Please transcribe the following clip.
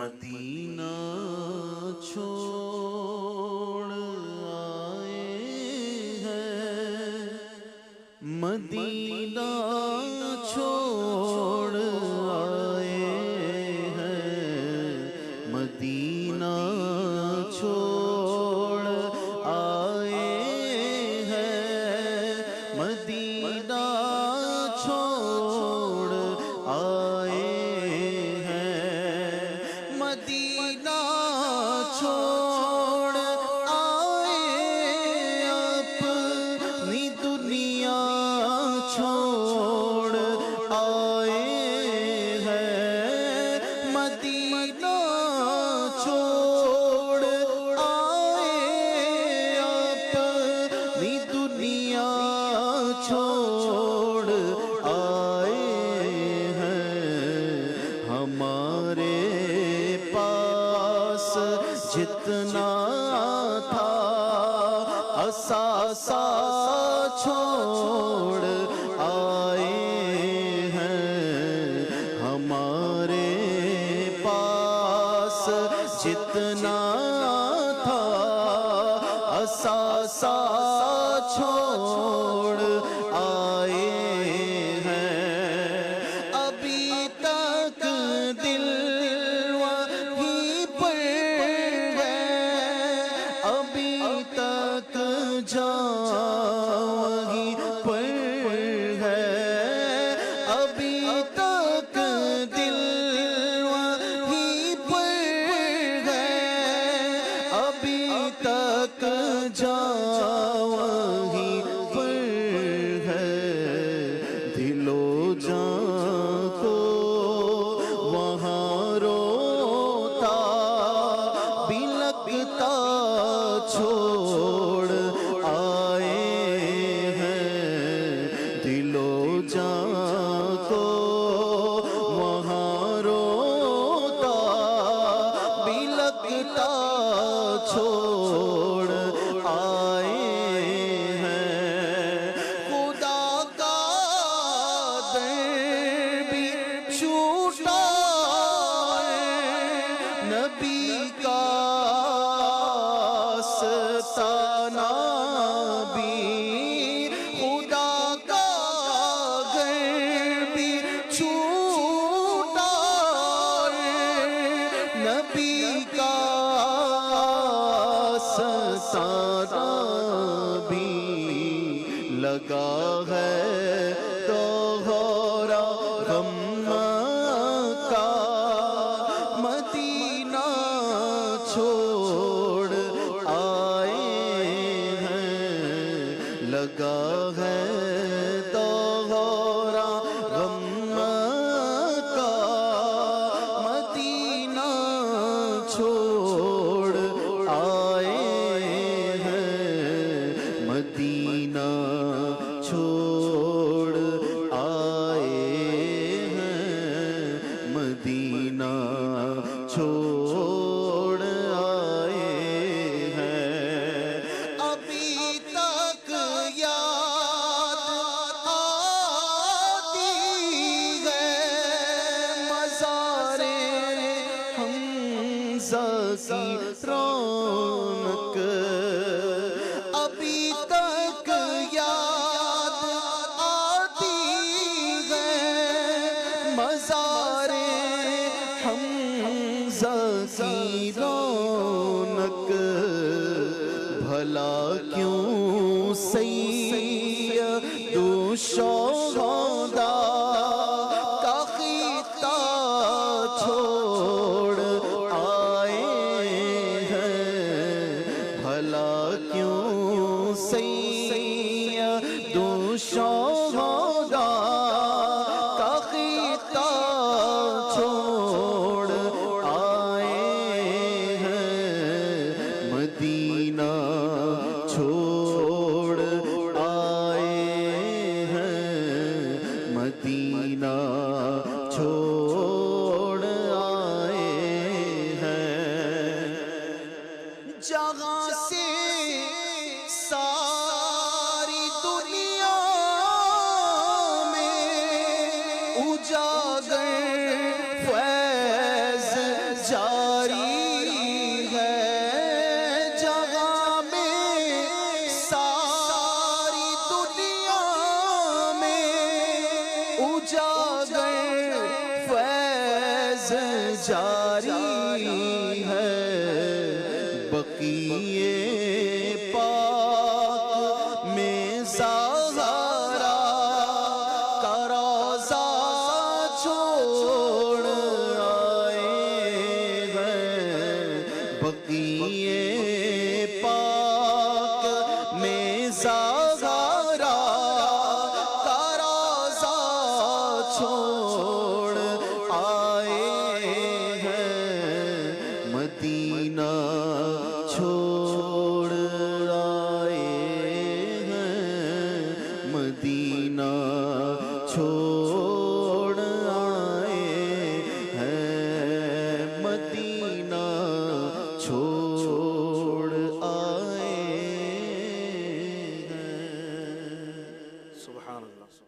مدینہ چھوڑ آئے ہیں، مدینہ چھوڑ آئے ہیں، مدینہ چھوڑ آئے ہیں، مدینہ چھوڑ آئے ہیں، مدینہ چھوڑ آئے، اپنی دنیا چھوڑ آئے ہیں، مدینہ چھوڑ آئے، اپنی دنیا چھوڑ آئے ہیں، ہمارے پاس جتنا تھا اثاثہ چھوڑ آئے ہیں، ہمارے پاس جتنا تھا اثاثہ چھوڑ آئے ہیں، ابھی تک دل وہیں پر ہے، ابھی تک جان وہیں پر ہے، ابھی تک دل وہیں پر ہے، ابھی تک جان وہیں پر ہے، دل و جان کو وہاں روتا بھی لگتا چھوڑ آئے ہیں، دل و جان کو وہاں روتا بھی لگتا چھوڑ آئے ہیں، خدا کا در بھی چھوٹا ہے، نبی کا آستانہ بھی، خدا کا گھر بھی چھوٹا ہے، نبی کا آستانہ بھی، لگا ہے دوہرا غم کا، مدینہ چھوڑ آئے ہیں، لگا ہے دوہرا غم کا، مدینہ چھوڑ آئے ہیں، مدینہ چھوڑ آئے ہیں، مدینہ چھوڑ آئے ہیں، ابھی تک یاد آتی ہے مزار حمزہ کی رونق، ابھی تک یاد آتی ہے مزار حمزہ کی رونق، بھلا کیوں سید و شہداء کا خطہ چھوڑ آئے ہیں، بھلا کیوں سید و شہداء کا خطہ چھوڑ آئے ہیں، مدینہ چھوڑ آئے ہیں، مدینہ چھوڑ آئے ہیں، جہاں سے ساری دنیا میں اجاگر فیض جاری ہے جہاں میں ساری دنیا میں اجاگر فیض جاری ہے بقیے پاک میں زہرا کا روضہ چھوڑ آئے ہیں بقیے پاک میں زہرا کا روضہ چھوڑ آئے ہیں مدینہ چھوڑ آئے ہیں مدینہ چھوڑ آئے ہیں مدینہ چھوڑ آئے ہیں. سبحان اللہ.